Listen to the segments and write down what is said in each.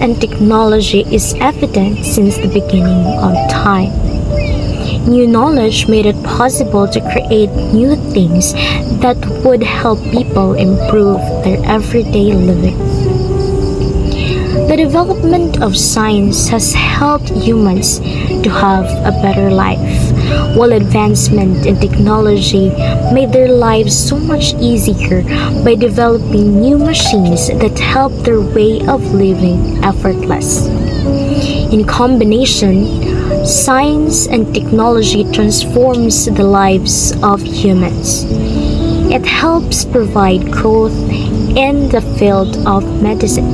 and technology is evident since the beginning of time. New knowledge made it possible to create new things that would help people improve their everyday living. The development of science has helped humans to have a better life, while advancement in technology made their lives so much easier by developing new machines that help their way of living effortless. In combination, science and technology transforms the lives of humans. It helps provide growth in the field of medicine,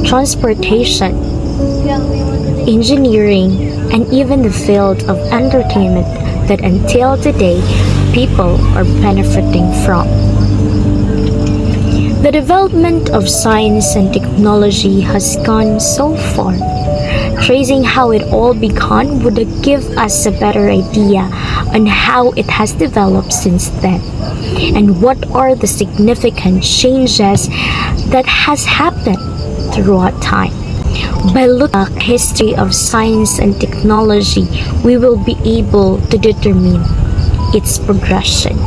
transportation, engineering, and even the field of entertainment that until today people are benefiting from. The development of science and technology has gone so far. Tracing how it all began would give us a better idea on how it has developed since then, and what are the significant changes that has happened throughout time. By looking at the history of science and technology, we will be able to determine its progression.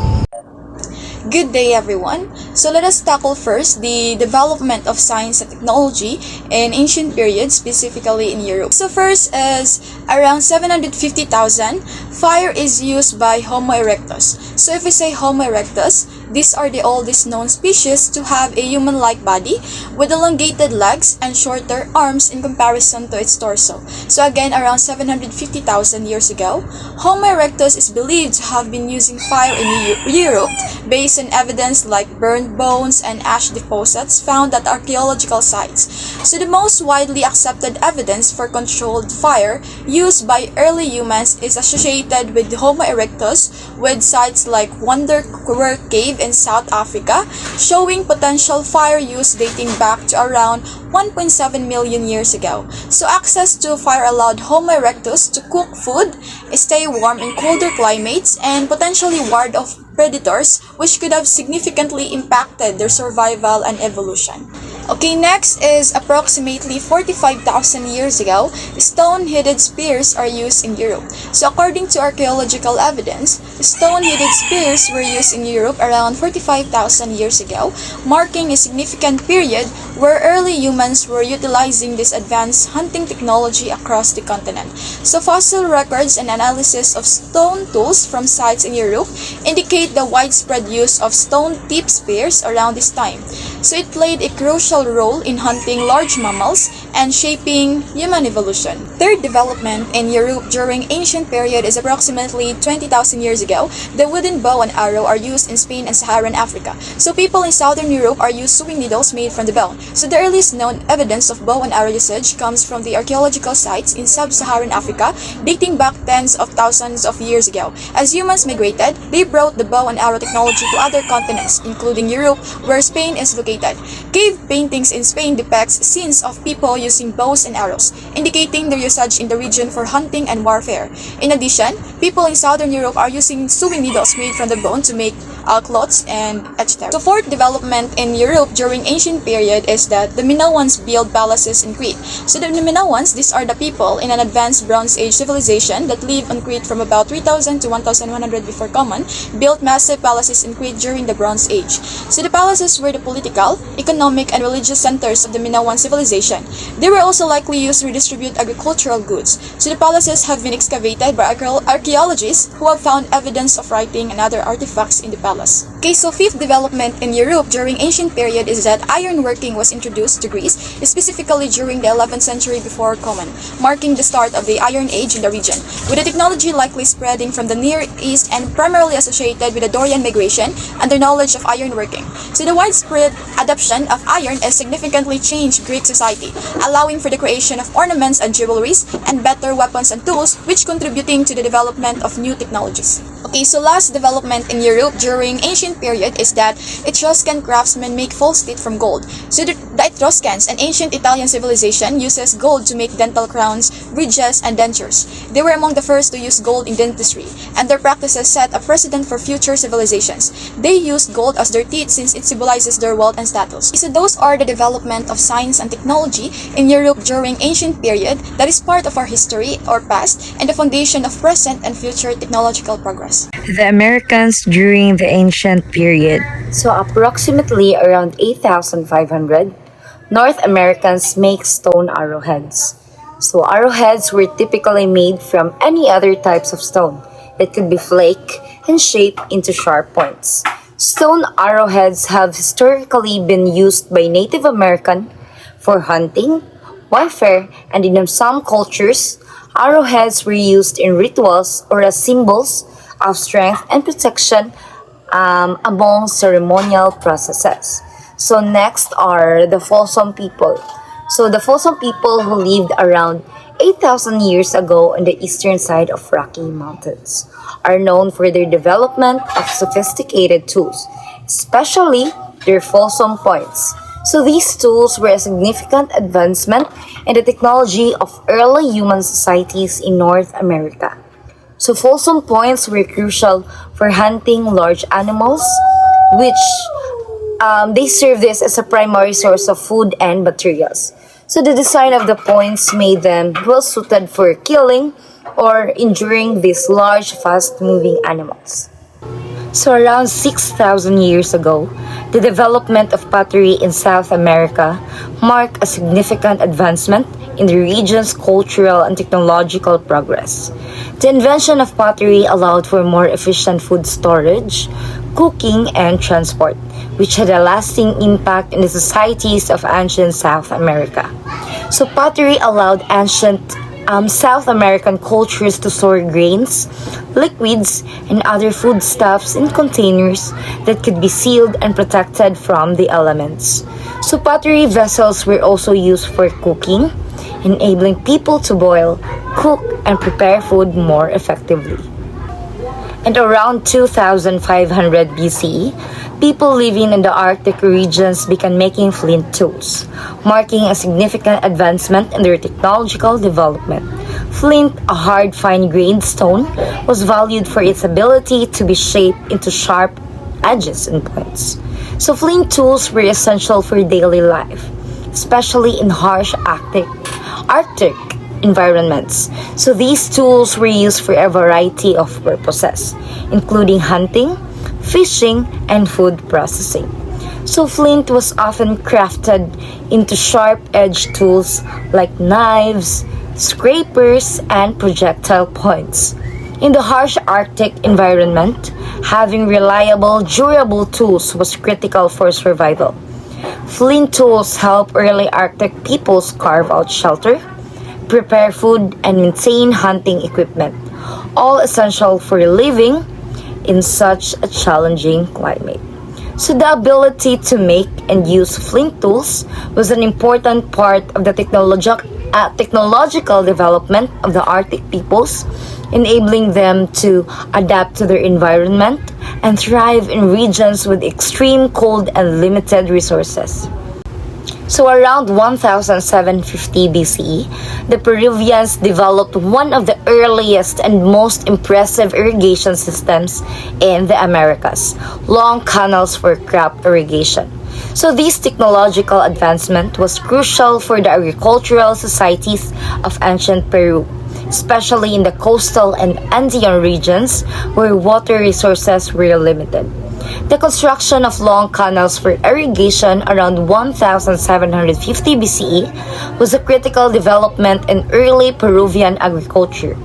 Good day, everyone. So let us tackle first the development of science and technology in ancient periods, specifically in Europe. So first is around 750,000, fire is used by Homo erectus. So if we say Homo erectus, these are the oldest known species to have a human-like body with elongated legs and shorter arms in comparison to its torso. So again, around 750,000 years ago, Homo erectus is believed to have been using fire in Europe based on evidence like burned bones and ash deposits found at archaeological sites. So the most widely accepted evidence for controlled fire used by early humans is associated with Homo erectus with sites like Wonder Work Cave in South Africa, showing potential fire use dating back to around 1.7 million years ago. So access to fire allowed Homo erectus to cook food, stay warm in colder climates, and potentially ward off predators, which could have significantly impacted their survival and evolution. Okay, next is approximately 45,000 years ago, stone-headed spears are used in Europe. So according to archaeological evidence, stone-headed spears were used in Europe around 45,000 years ago, marking a significant period where early humans were utilizing this advanced hunting technology across the continent. So fossil records and analysis of stone tools from sites in Europe indicate the widespread use of stone-tipped spears around this time. So it played a crucial role in hunting large mammals and shaping human evolution. Third development in Europe during ancient period is approximately 20,000 years ago. The wooden bow and arrow are used in Spain and Saharan Africa. So people in southern Europe are used sewing needles made from the bone. So the earliest known evidence of bow and arrow usage comes from the archaeological sites in sub-Saharan Africa, dating back tens of thousands of years ago. As humans migrated, they brought the bow and arrow technology to other continents, including Europe, where Spain is located. Cave paintings in Spain depicts scenes of people using bows and arrows, indicating their usage in the region for hunting and warfare. In addition, people in southern Europe are using sewing needles made from the bone to make cloths and etc. So fourth development in Europe during ancient period is that the Minoans built palaces in Crete. So the Minoans, these are the people in an advanced Bronze Age civilization that lived on Crete from about 3000 to 1100 before Common, built massive palaces in Crete during the Bronze Age. So the palaces were the political, economic, and religious centers of the Minoan civilization. They were also likely used to redistribute agricultural goods. So the palaces have been excavated by archaeologists who have found evidence of writing and other artifacts in the palace. Okay, so fifth development in Europe during ancient period is that ironworking was introduced to Greece, specifically during the 11th century before Common, marking the start of the Iron Age in the region, with the technology likely spreading from the Near East and primarily associated with the Dorian migration and their knowledge of ironworking. So the widespread adoption of iron has significantly changed Greek society, allowing for the creation of ornaments and jewelries and better weapons and tools, which contributing to the development of new technologies. Okay, so last development in Europe during ancient period is that Etruscan craftsmen make false teeth from gold. So the Etruscans, an ancient Italian civilization, uses gold to make dental crowns, bridges, and dentures. They were among the first to use gold in dentistry, and their practices set a precedent for future civilizations. They used gold as their teeth since it symbolizes their wealth and status. So those are the development of science and technology in Europe during ancient period that is part of our history or past and the foundation of present and future technological progress. The Americans during the ancient period. So approximately around 8,500, North Americans make stone arrowheads. So arrowheads were typically made from any other types of stone. It could be flake and shaped into sharp points. Stone arrowheads have historically been used by Native American for hunting, warfare, and in some cultures, arrowheads were used in rituals or as symbols of strength and protection among ceremonial processes. So next are the Folsom people. So the Folsom people who lived around 8,000 years ago on the eastern side of Rocky Mountains are known for their development of sophisticated tools, especially their Folsom points. So these tools were a significant advancement in the technology of early human societies in North America. So Folsom points were crucial for hunting large animals, which they served this as a primary source of food and materials. So the design of the points made them well suited for killing or injuring these large, fast-moving animals. So around 6,000 years ago, the development of pottery in South America marked a significant advancement in the region's cultural and technological progress. The invention of pottery allowed for more efficient food storage, cooking, and transport, which had a lasting impact in the societies of ancient South America. So pottery allowed ancient South American cultures to store grains, liquids, and other foodstuffs in containers that could be sealed and protected from the elements. So pottery vessels were also used for cooking, enabling people to boil, cook, and prepare food more effectively. And around 2500 BCE, people living in the Arctic regions began making flint tools, marking a significant advancement in their technological development. Flint, a hard, fine-grained stone, was valued for its ability to be shaped into sharp edges and points. So flint tools were essential for daily life, especially in harsh Arctic environments. So these tools were used for a variety of purposes, including hunting, fishing, and food processing. So flint was often crafted into sharp-edged tools like knives, scrapers, and projectile points. In the harsh Arctic environment, having reliable, durable tools was critical for survival. Flint tools help early Arctic peoples carve out shelter, prepare food, and maintain hunting equipment, all essential for living in such a challenging climate. So the ability to make and use flint tools was an important part of the technological development of the Arctic peoples, enabling them to adapt to their environment and thrive in regions with extreme cold and limited resources. So around 1750 BCE, the Peruvians developed one of the earliest and most impressive irrigation systems in the Americas, long canals for crop irrigation. So this technological advancement was crucial for the agricultural societies of ancient Peru, especially in the coastal and Andean regions where water resources were limited. The construction of long canals for irrigation around 1750 BCE was a critical development in early Peruvian agriculture,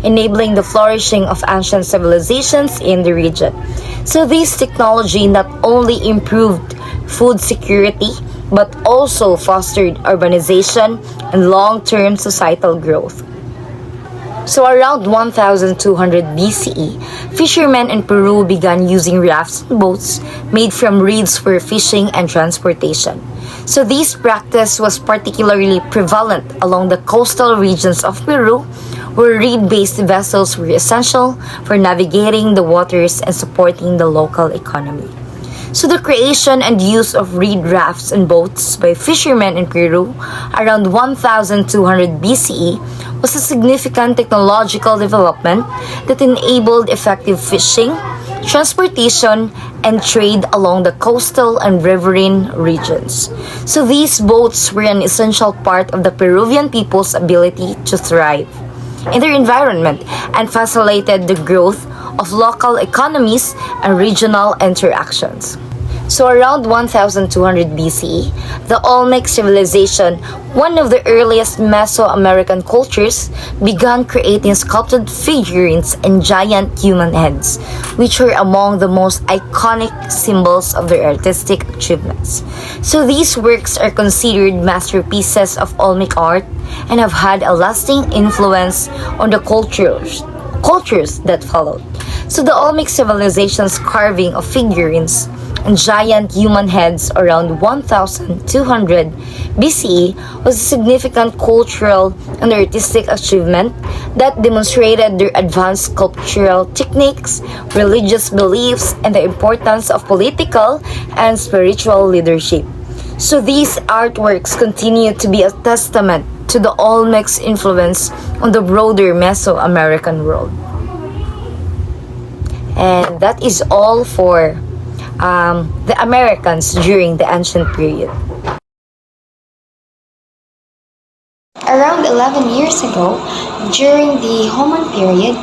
enabling the flourishing of ancient civilizations in the region. So this technology not only improved food security but also fostered urbanization and long-term societal growth. So around 1200 BCE, fishermen in Peru began using rafts and boats made from reeds for fishing and transportation. So this practice was particularly prevalent along the coastal regions of Peru, where reed-based vessels were essential for navigating the waters and supporting the local economy. So the creation and use of reed rafts and boats by fishermen in Peru around 1200 BCE was a significant technological development that enabled effective fishing, transportation, and trade along the coastal and riverine regions. So these boats were an essential part of the Peruvian people's ability to thrive in their environment and facilitated the growth of local economies and regional interactions. So around 1200 BCE, the Olmec civilization, one of the earliest Mesoamerican cultures, began creating sculpted figurines and giant human heads, which were among the most iconic symbols of their artistic achievements. So these works are considered masterpieces of Olmec art and have had a lasting influence on the cultures that followed. So the Olmec civilization's carving of figurines and giant human heads around 1200 BCE was a significant cultural and artistic achievement that demonstrated their advanced sculptural techniques, religious beliefs, and the importance of political and spiritual leadership. So these artworks continue to be a testament to the Olmec's influence on the broader Mesoamerican world. And that is all for the Americans during the ancient period. Around 11 years ago, during the Heian period,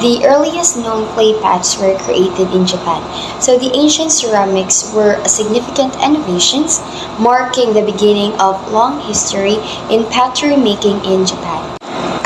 the earliest known clay pots were created in Japan. So the ancient ceramics were a significant innovations, marking the beginning of long history in pottery making in Japan.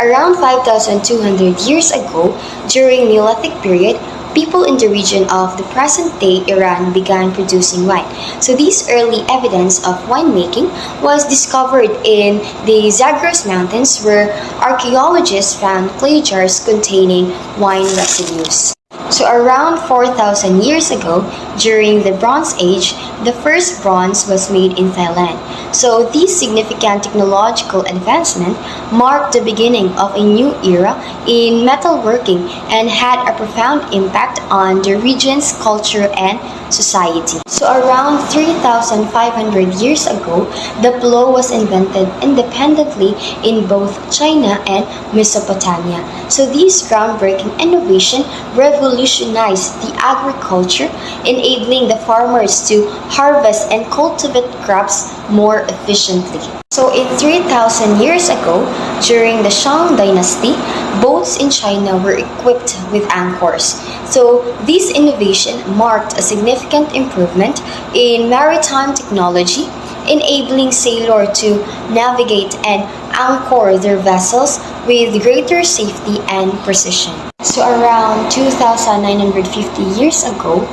Around 5,200 years ago, during Neolithic period, people in the region of the present-day Iran began producing wine. So this early evidence of winemaking was discovered in the Zagros Mountains, where archaeologists found clay jars containing wine residues. So around 4,000 years ago, during the Bronze Age, the first bronze was made in Thailand. So this significant technological advancement marked the beginning of a new era in metalworking and had a profound impact on the region's culture and society. So around 3,500 years ago, the plow was invented independently in both China and Mesopotamia. So this groundbreaking innovation revolutionized the agriculture, enabling the farmers to harvest and cultivate crops more efficiently. So in 3,000 years ago, during the Shang dynasty, boats in China were equipped with anchors. So this innovation marked a significant improvement in maritime technology, enabling sailors to navigate and anchor their vessels with greater safety and precision. So around 2,950 years ago,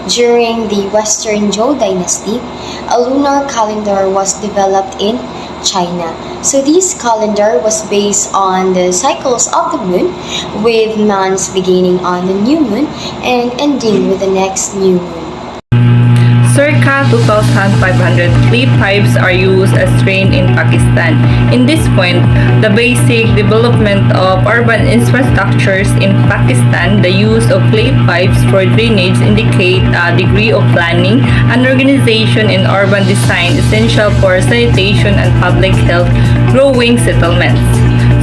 during the Western Zhou dynasty, a lunar calendar was developed in China. So this calendar was based on the cycles of the moon, with months beginning on the new moon and ending with the next new moon. Circa 2,500 clay pipes are used as train in Pakistan. In this point, the basic development of urban infrastructures in Pakistan, the use of clay pipes for drainage indicate a degree of planning and organization in urban design essential for sanitation and public health growing settlements.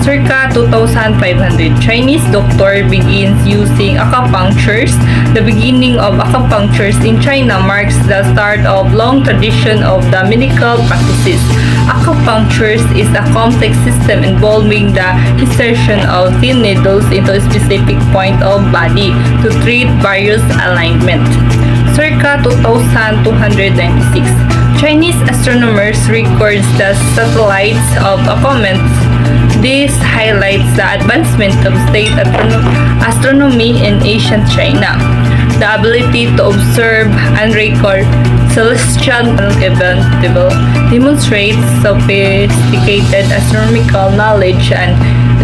Circa 2,500, Chinese doctor begins using acupunctures. The beginning of acupunctures in China marks the start of long tradition of the medical practices. Acupuncture is a complex system involving the insertion of thin needles into a specific point of body to treat various alignments. Circa 2296, Chinese astronomers record the satellites of a comet. This highlights the advancement of state astronomy in ancient China. The ability to observe and record celestial events demonstrates sophisticated astronomical knowledge and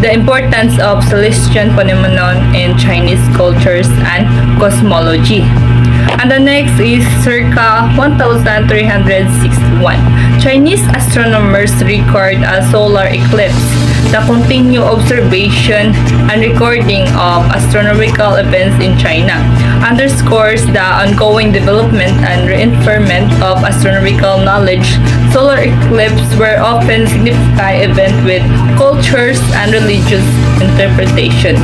the importance of celestial phenomenon in Chinese cultures and cosmology. And the next is circa 1361. Chinese astronomers record a solar eclipse. The continued observation and recording of astronomical events in China underscores the ongoing development and reinforcement of astronomical knowledge. Solar eclipses were often significant events with cultures and religious interpretation.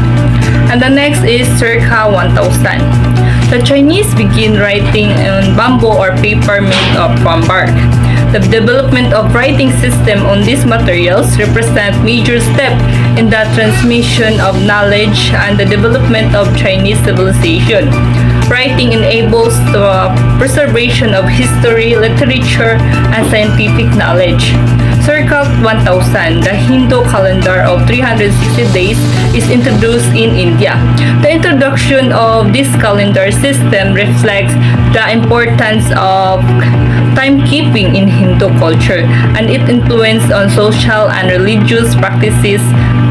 And the next is circa 1000. The Chinese begin writing on bamboo or paper made from bark. The development of writing system on these materials represent major step in the transmission of knowledge and the development of Chinese civilization. Writing enables the preservation of history, literature, and scientific knowledge. Circa 1000, the Hindu calendar of 360 days is introduced in India. The introduction of this calendar system reflects the importance of timekeeping in Hindu culture and its influence on social and religious practices.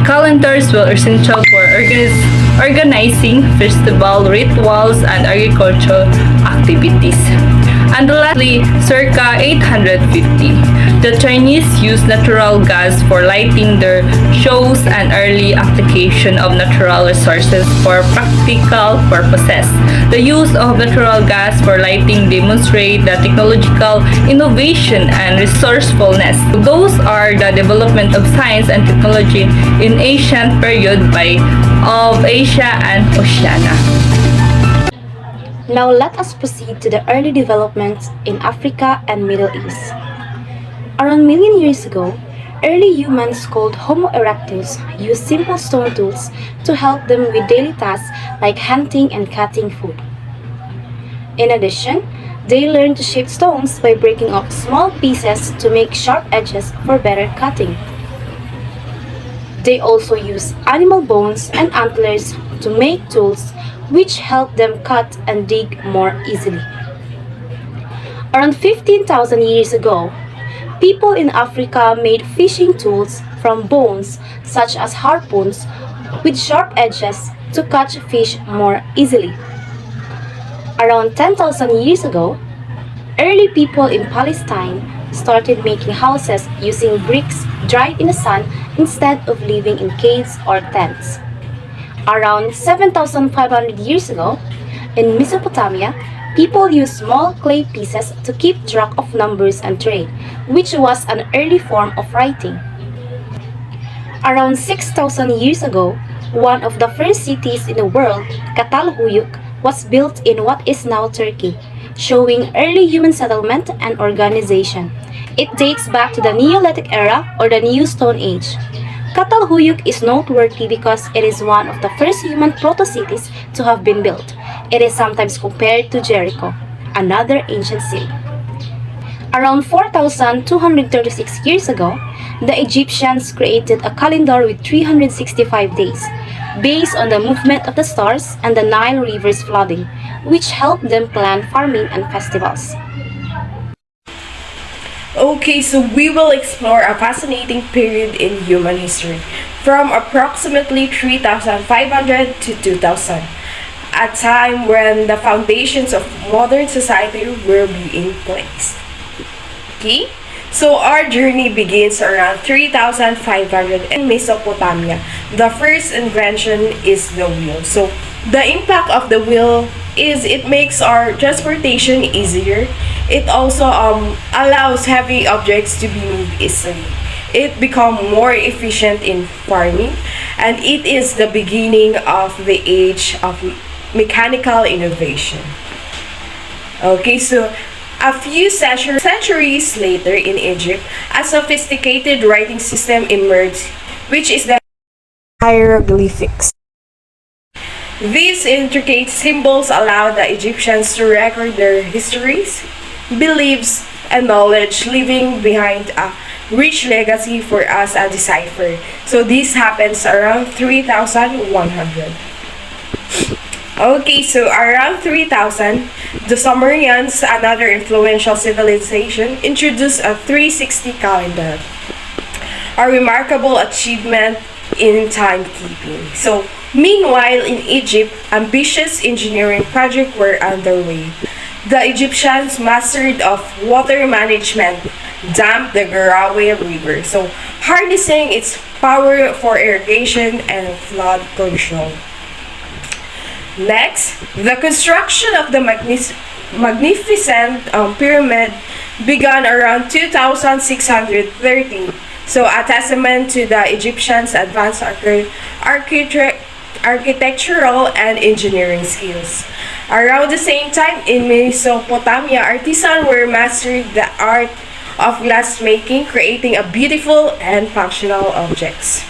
Calendars were essential for organizing festival rituals and agricultural activities. And lastly, circa 850, the Chinese used natural gas for lighting their shows and early application of natural resources for practical purposes. The use of natural gas for lighting demonstrate the technological innovation and resourcefulness. Those are the development of science and technology in ancient period of Asia and Oceania. Now let us proceed to the early developments in Africa and Middle East. Around a million years ago, early humans called Homo erectus used simple stone tools to help them with daily tasks like hunting and cutting food. In addition, they learned to shape stones by breaking off small pieces to make sharp edges for better cutting. They also used animal bones and antlers to make tools which helped them cut and dig more easily. Around 15,000 years ago, people in Africa made fishing tools from bones such as harpoons with sharp edges to catch fish more easily. Around 10,000 years ago, early people in Palestine started making houses using bricks dried in the sun instead of living in caves or tents. Around 7,500 years ago, in Mesopotamia, people used small clay pieces to keep track of numbers and trade, which was an early form of writing. Around 6,000 years ago, one of the first cities in the world, Catalhuyuk, was built in what is now Turkey, showing early human settlement and organization. It dates back to the Neolithic era or the New Stone Age. Catalhuyuk is noteworthy because it is one of the first human proto-cities to have been built. It is sometimes compared to Jericho, another ancient city. Around 4,236 years ago, the Egyptians created a calendar with 365 days, based on the movement of the stars and the Nile River's flooding, which helped them plan farming and festivals. Okay, so we will explore a fascinating period in human history, from approximately 3,500 to 2000, a time when the foundations of modern society were being placed. Okay, so our journey begins around 3,500 in Mesopotamia. The first invention is the wheel. So the impact of the wheel is it makes our transportation easier. It also allows heavy objects to be moved easily. It becomes more efficient in farming, and it is the beginning of the age of mechanical innovation. Okay, so a few centuries later in Egypt, a sophisticated writing system emerged, which is the hieroglyphics. These intricate symbols allow the Egyptians to record their histories, beliefs, and knowledge, leaving behind a rich legacy for us to decipher. So this happens around 3,100. Okay, so around 3,000, the Sumerians, another influential civilization, introduced a 360 calendar, a remarkable achievement in timekeeping. So, meanwhile, in Egypt, ambitious engineering projects were underway. The Egyptians mastered of water management, damped the Garawe River, so harnessing its power for irrigation and flood control. Next, the construction of the magnificent pyramid began around 2630. So, a testament to the Egyptians' advanced architectural and engineering skills. Around the same time, in Mesopotamia, artisans were mastering the art of glassmaking, creating a beautiful and functional objects.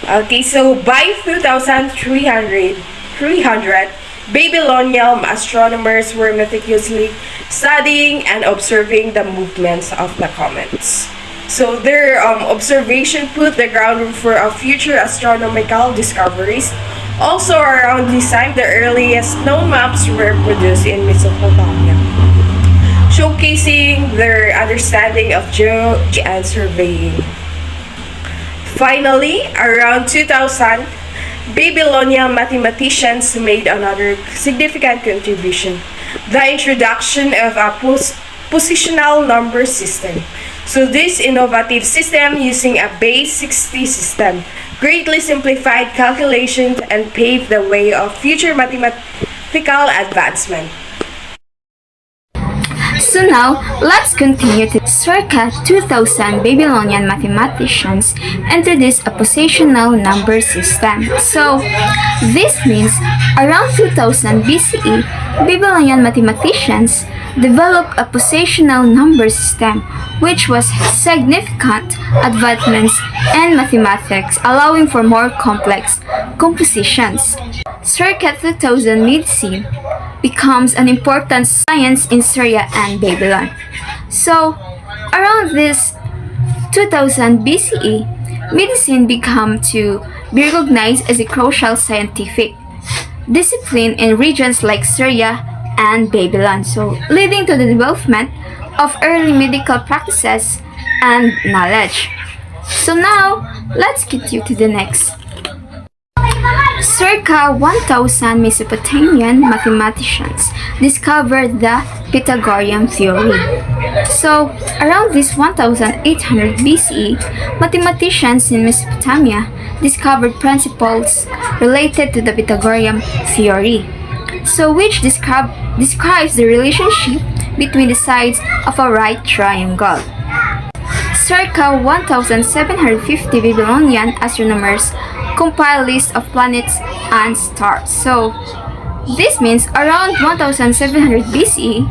Okay, so by 2300, Babylonian astronomers were meticulously studying and observing the movements of the comets. So their observation put the groundwork for future astronomical discoveries. Also around this time, the earliest known maps were produced in Mesopotamia, showcasing their understanding of geology and surveying. Finally, around 2000, Babylonian mathematicians made another significant contribution, the introduction of a positional number system. So this innovative system, using a base 60 system, greatly simplified calculations and paved the way of future mathematical advancement. So now, let's continue to circa 2000 Babylonian mathematicians introduced a positional number system. So, this means around 2000 BCE, Babylonian mathematicians developed a positional number system, which was significant advancements in mathematics, allowing for more complex compositions. Circa 2000 medicine becomes an important science in Syria and Babylon. So, around this 2000 BCE, medicine began to be recognized as a crucial scientific discipline in regions like Syria and Babylon, so leading to the development of early medical practices and knowledge. So now, let's get you to the next. Circa 1000 Mesopotamian mathematicians discovered the Pythagorean theory. So, around this 1800 BCE, mathematicians in Mesopotamia discovered principles related to the Pythagorean theory, so which describes the relationship between the sides of a right triangle. Circa 1750 Babylonian astronomers compile list of planets and stars. So, this means around 1700 BCE,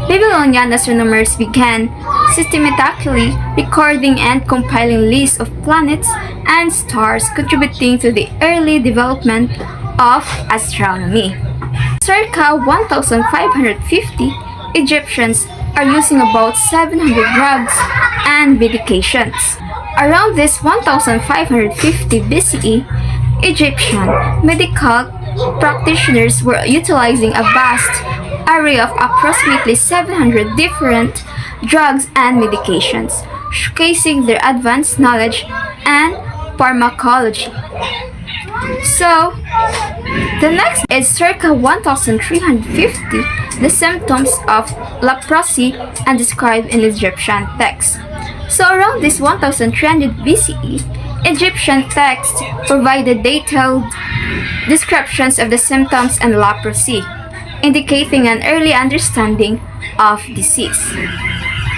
Babylonian astronomers began systematically recording and compiling lists of planets and stars, contributing to the early development of astronomy. Circa 1550, Egyptians are using about 700 drugs and medications. Around this 1550 BCE, Egyptian medical practitioners were utilizing a vast array of approximately 700 different drugs and medications, showcasing their advanced knowledge and pharmacology. So, the next is circa 1350, the symptoms of leprosy and described in Egyptian texts. So around this 1300 BCE, Egyptian texts provided detailed descriptions of the symptoms and leprosy, indicating an early understanding of disease.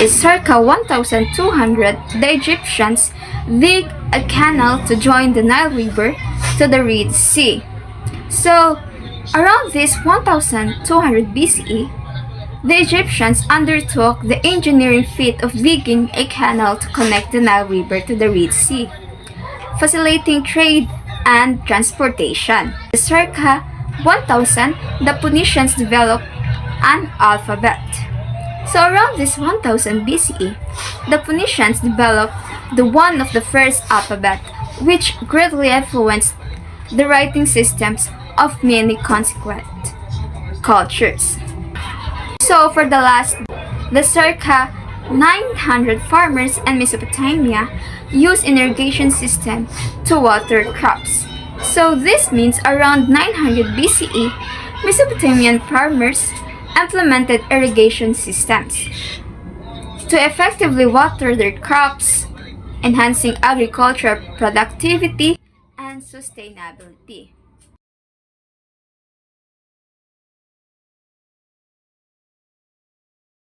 In circa 1200, the Egyptians dig a canal to join the Nile River to the Red Sea. So, around this 1200 BCE, the Egyptians undertook the engineering feat of digging a canal to connect the Nile River to the Red Sea, facilitating trade and transportation. Circa 1000, the Phoenicians developed an alphabet. So around this 1000 BCE, the Phoenicians developed one of the first alphabet, which greatly influenced the writing systems of many consequent cultures. So for the last, the circa 900 farmers in Mesopotamia use an irrigation system to water crops. So this means around 900 BCE, Mesopotamian farmers implemented irrigation systems to effectively water their crops, enhancing agricultural productivity and sustainability.